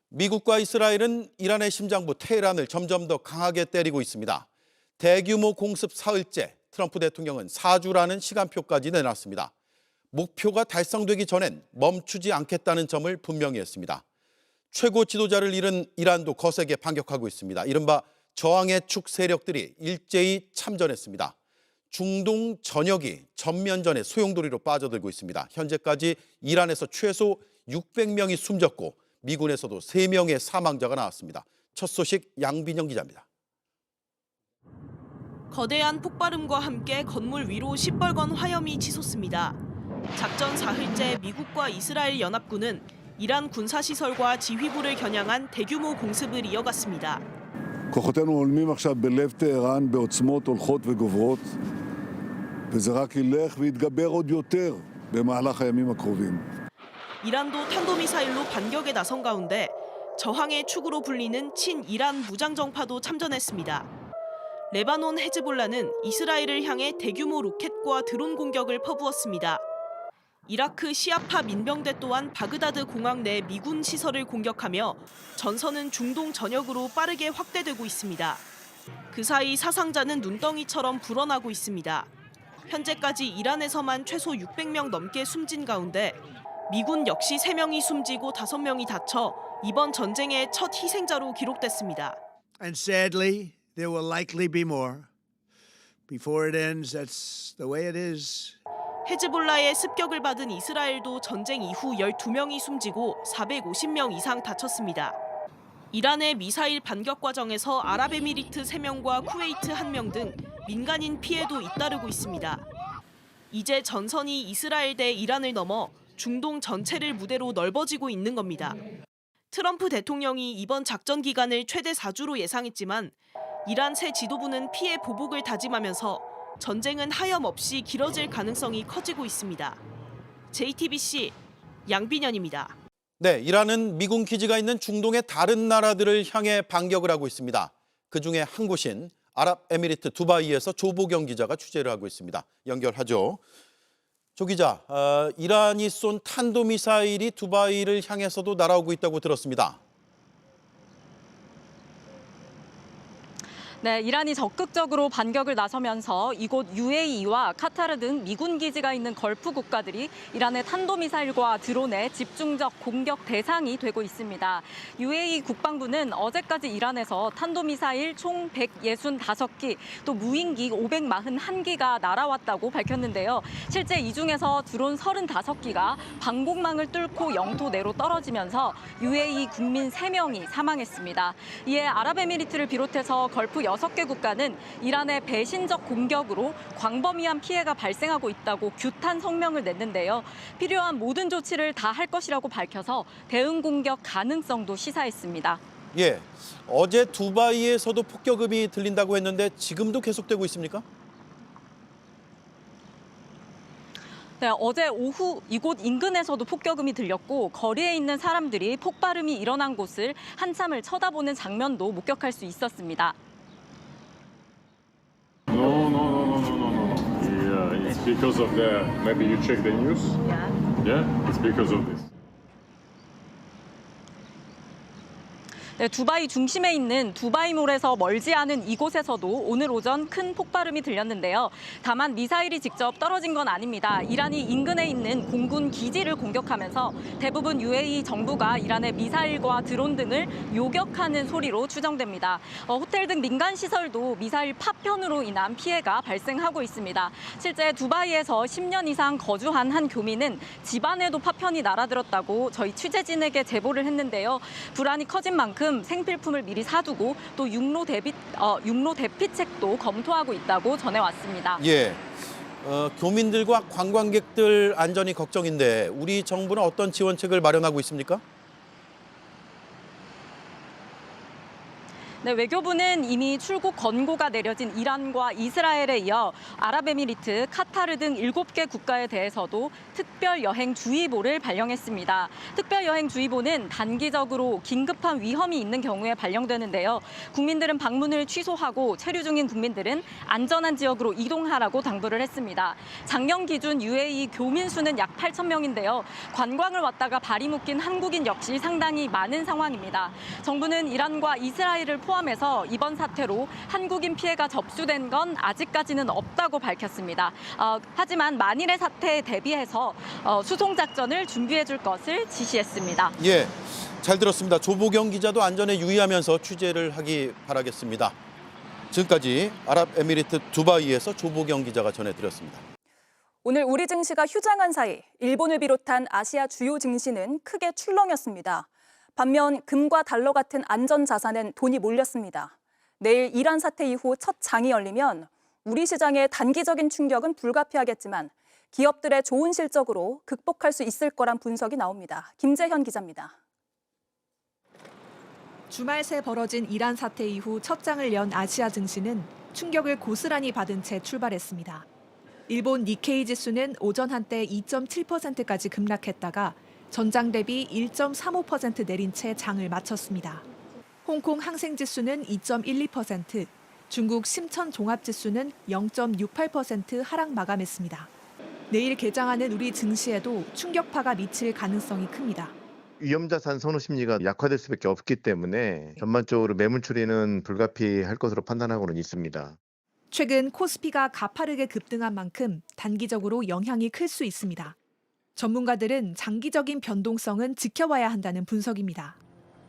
미국과 이스라엘은 이란의 심장부 테헤란을 점점 더 강하게 때리고 있습니다. 대규모 공습 사흘째 트럼프 대통령은 4주라는 시간표까지 내놨습니다. 목표가 달성되기 전엔 멈추지 않겠다는 점을 분명히 했습니다. 최고 지도자를 잃은 이란도 거세게 반격하고 있습니다. 이른바 저항의 축 세력들이 일제히 참전했습니다. 중동 전역이 전면전의 소용돌이로 빠져들고 있습니다. 현재까지 이란에서 최소 600명이 숨졌고 미군에서도 3명의 사망자가 나왔습니다. 첫 소식 양빈영 기자입니다. 거대한 폭발음과 함께 건물 위로 시뻘건 화염이 치솟습니다. 작전 사흘째 미국과 이스라엘 연합군은 이란 군사시설과 지휘부를 겨냥한 대규모 공습을 이어갔습니다. כוחותינו הולמים עכשיו בלב טהרן בעוצמות הולכות וגוברות, וזה רק ילך ויתגבר עוד יותר במהלך הימים הקרובים. 이란도 탄도미사일로 반격에 나선 가운데 저항의 축으로 불리는 친이란 무장정파도 참전했습니다. 레바논 헤즈볼라는 이스라엘을 향해 대규모 로켓과 드론 공격을 퍼부었습니다. 이라크 시아파 민병대 또한 바그다드 공항 내 미군 시설을 공격하며 전선은 중동 전역으로 빠르게 확대되고 있습니다. 그 사이 사상자는 눈덩이처럼 불어나고 있습니다. 현재까지 이란에서만 최소 600명 넘게 숨진 가운데 미군 역시 3명이 숨지고 5명이 다쳐 이번 전쟁의 첫 희생자로 기록됐습니다. And sadly, there will likely be more. Before it ends, that's the way it is. 헤즈볼라의 습격을 받은 이스라엘도 전쟁 이후 12명이 숨지고 450명 이상 다쳤습니다. 이란의 미사일 반격 과정에서 아랍에미리트 3명과 쿠웨이트 1명 등 민간인 피해도 잇따르고 있습니다. 이제 전선이 이스라엘 대 이란을 넘어 중동 전체를 무대로 넓어지고 있는 겁니다. 트럼프 대통령이 이번 작전 기간을 최대 4주로 예상했지만 이란 새 지도부는 피해 보복을 다짐하면서 전쟁은 하염없이 길어질 가능성이 커지고 있습니다. JTBC 양빈현입니다. 네, 이란은 미군 기지가 있는 중동의 다른 나라들을 향해 반격을 하고 있습니다. 그중에 한 곳인 아랍에미리트 두바이에서 조보경 기자가 취재를 하고 있습니다. 연결하죠. 조 기자, 이란이 쏜 탄도미사일이 두바이를 향해서도 날아오고 있다고 들었습니다. 네, 이란이 적극적으로 반격을 나서면서 이곳 UAE와 카타르 등 미군 기지가 있는 걸프 국가들이 이란의 탄도미사일과 드론의 집중적 공격 대상이 되고 있습니다. UAE 국방부는 어제까지 이란에서 탄도미사일 총 165기, 또 무인기 541기가 날아왔다고 밝혔는데요. 실제 이 중에서 드론 35기가 방공망을 뚫고 영토 내로 떨어지면서 UAE 국민 3명이 사망했습니다. 이에 아랍에미리트를 비롯해서 걸프 6개 국가는 이란의 배신적 공격으로 광범위한 피해가 발생하고 있다고 규탄 성명을 냈는데요. 필요한 모든 조치를 다 할 것이라고 밝혀서 대응 공격 가능성도 시사했습니다. 예, 어제 두바이에서도 폭격음이 들린다고 했는데 지금도 계속되고 있습니까? 네, 어제 오후 이곳 인근에서도 폭격음이 들렸고 거리에 있는 사람들이 폭발음이 일어난 곳을 한참을 쳐다보는 장면도 목격할 수 있었습니다. No. Yeah, it's because of the. Maybe you check the news. Yeah, it's because of this. 네, 두바이 중심에 있는 두바이몰에서 멀지 않은 이곳에서도 오늘 오전 큰 폭발음이 들렸는데요. 다만 미사일이 직접 떨어진 건 아닙니다. 이란이 인근에 있는 공군 기지를 공격하면서 대부분 UAE 정부가 이란의 미사일과 드론 등을 요격하는 소리로 추정됩니다. 호텔 등 민간 시설도 미사일 파편으로 인한 피해가 발생하고 있습니다. 실제 두바이에서 10년 이상 거주한 한 교민은 집안에도 파편이 날아들었다고 저희 취재진에게 제보를 했는데요. 불안이 커진 만큼 생필품을 미리 사두고 또 육로 대피책도 검토하고 있다고 전해왔습니다. 예, 교민들과 관광객들 안전이 걱정인데 우리 정부는 어떤 지원책을 마련하고 있습니까? 네, 외교부는 이미 출국 권고가 내려진 이란과 이스라엘에 이어 아랍에미리트, 카타르 등 7개 국가에 대해서도 특별여행주의보를 발령했습니다. 특별여행주의보는 단기적으로 긴급한 위험이 있는 경우에 발령되는데요. 국민들은 방문을 취소하고 체류 중인 국민들은 안전한 지역으로 이동하라고 당부를 했습니다. 작년 기준 UAE 교민 수는 약 8천 명인데요. 관광을 왔다가 발이 묶인 한국인 역시 상당히 많은 상황입니다. 정부는 이란과 이스라엘을 포함해서 이번 사태로 한국인 피해가 접수된 건 아직까지는 없다고 밝혔습니다. 하지만 만일의 사태에 대비해서 수송 작전을 준비해 줄 것을 지시했습니다. 예, 잘 들었습니다. 조보경 기자도 안전에 유의하면서 취재를 하기 바라겠습니다. 지금까지 아랍에미리트 두바이에서 조보경 기자가 전해드렸습니다. 오늘 우리 증시가 휴장한 사이 일본을 비롯한 아시아 주요 증시는 크게 출렁였습니다. 반면 금과 달러 같은 안전자산엔 돈이 몰렸습니다. 내일 이란 사태 이후 첫 장이 열리면 우리 시장의 단기적인 충격은 불가피하겠지만 기업들의 좋은 실적으로 극복할 수 있을 거란 분석이 나옵니다. 김재현 기자입니다. 주말 새 벌어진 이란 사태 이후 첫 장을 연 아시아 증시는 충격을 고스란히 받은 채 출발했습니다. 일본 니케이 지수는 오전 한때 2.7%까지 급락했다가 전장 대비 1.35% 내린 채 장을 마쳤습니다. 홍콩 항생지수는 2.12%, 중국 심천 종합지수는 0.68% 하락 마감했습니다. 내일 개장하는 우리 증시에도 충격파가 미칠 가능성이 큽니다. 위험자산 선호 심리가 약화될 수밖에 없기 때문에 전반적으로 매물 추리는 불가피할 것으로 판단하고는 있습니다. 최근 코스피가 가파르게 급등한 만큼 단기적으로 영향이 클 수 있습니다. 전문가들은 장기적인 변동성은 지켜봐야 한다는 분석입니다.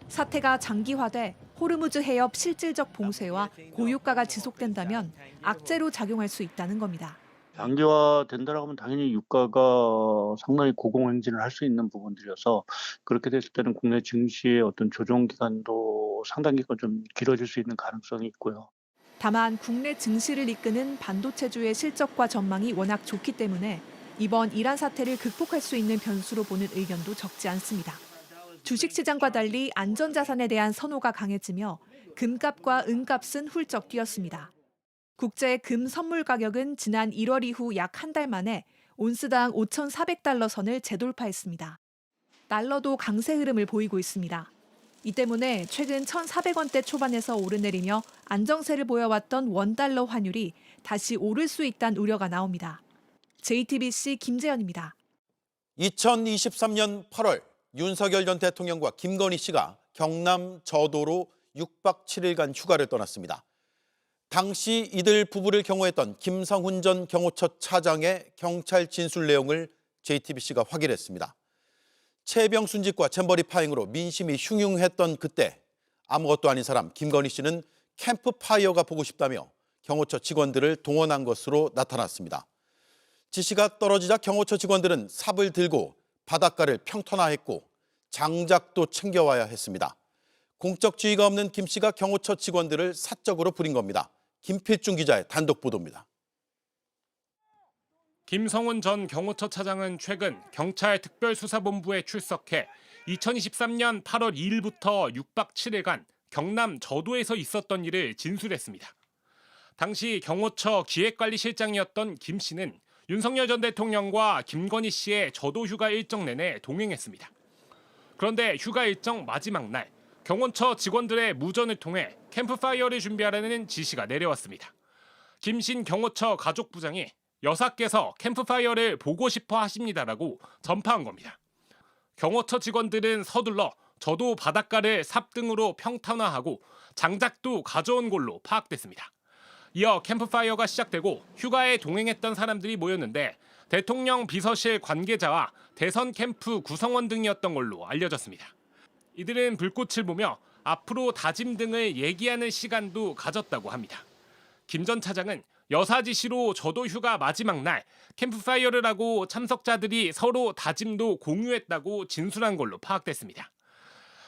사태가 장기화돼 호르무즈 해협 실질적 봉쇄와 고유가가 지속된다면 악재로 작용할 수 있다는 겁니다. 장기화된다라고 하면 당연히 유가가 상당히 고공행진을 할 수 있는 부분들이어서 그렇게 됐을 때는 국내 증시의 어떤 조정 기간도 상당 기간 좀 길어질 수 있는 가능성이 있고요. 다만 국내 증시를 이끄는 반도체주의 실적과 전망이 워낙 좋기 때문에 이번 이란 사태를 극복할 수 있는 변수로 보는 의견도 적지 않습니다. 주식시장과 달리 안전자산에 대한 선호가 강해지며 금값과 은값은 훌쩍 뛰었습니다. 국제 금 선물 가격은 지난 1월 이후 약 한 달 만에 온스당 5,400달러 선을 재돌파했습니다. 달러도 강세 흐름을 보이고 있습니다. 이 때문에 최근 1,400원대 초반에서 오르내리며 안정세를 보여왔던 원달러 환율이 다시 오를 수 있다는 우려가 나옵니다. JTBC 김재현입니다. 2023년 8월 윤석열 전 대통령과 김건희 씨가 경남 저도로 6박 7일간 휴가를 떠났습니다. 당시 이들 부부를 경호했던 김성훈 전 경호처 차장의 경찰 진술 내용을 JTBC가 확인했습니다. 채병 순직과 잼버리 파행으로 민심이 흉흉했던 그때 아무것도 아닌 사람 김건희 씨는 캠프파이어가 보고 싶다며 경호처 직원들을 동원한 것으로 나타났습니다. 지시가 떨어지자 경호처 직원들은 삽을 들고 바닷가를 평탄화했고 장작도 챙겨와야 했습니다. 공적 지휘가 없는 김 씨가 경호처 직원들을 사적으로 부린 겁니다. 김필중 기자의 단독 보도입니다. 김성훈 전 경호처 차장은 최근 경찰 특별수사본부에 출석해 2023년 8월 2일부터 6박 7일간 경남 저도에서 있었던 일을 진술했습니다. 당시 경호처 기획관리실장이었던 김 씨는 윤석열 전 대통령과 김건희 씨의 저도 휴가 일정 내내 동행했습니다. 그런데 휴가 일정 마지막 날 경호처 직원들의 무전을 통해 캠프파이어를 준비하라는 지시가 내려왔습니다. 김신 경호처 가족부장이 여사께서 캠프파이어를 보고 싶어 하십니다라고 전파한 겁니다. 경호처 직원들은 서둘러 저도 바닷가를 삽 등으로 평탄화하고 장작도 가져온 걸로 파악됐습니다. 이어 캠프파이어가 시작되고 휴가에 동행했던 사람들이 모였는데 대통령 비서실 관계자와 대선 캠프 구성원 등이었던 걸로 알려졌습니다. 이들은 불꽃을 보며 앞으로 다짐 등을 얘기하는 시간도 가졌다고 합니다. 김 전 차장은 여사 지시로 저도 휴가 마지막 날 캠프파이어를 하고 참석자들이 서로 다짐도 공유했다고 진술한 걸로 파악됐습니다.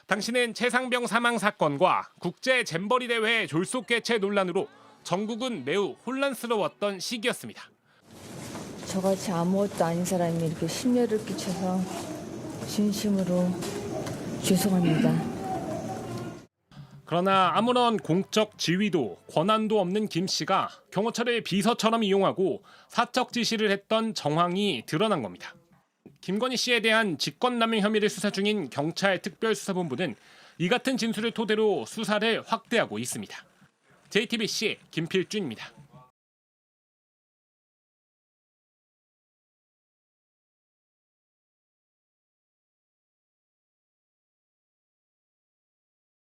당시는 최상병 사망 사건과 국제 잼버리 대회 졸속 개최 논란으로 전국은 매우 혼란스러웠던 시기였습니다. 저같이 아무것도 아닌 사람이 이렇게 심려를 끼쳐서 진심으로 죄송합니다. 그러나 아무런 공적 지위도 권한도 없는 김 씨가 경호처를 비서처럼 이용하고 사적 지시를 했던 정황이 드러난 겁니다. 김건희 씨에 대한 직권남용 혐의를 수사 중인 경찰 특별수사본부는 이 같은 진술을 토대로 수사를 확대하고 있습니다. JTBC 김필준입니다.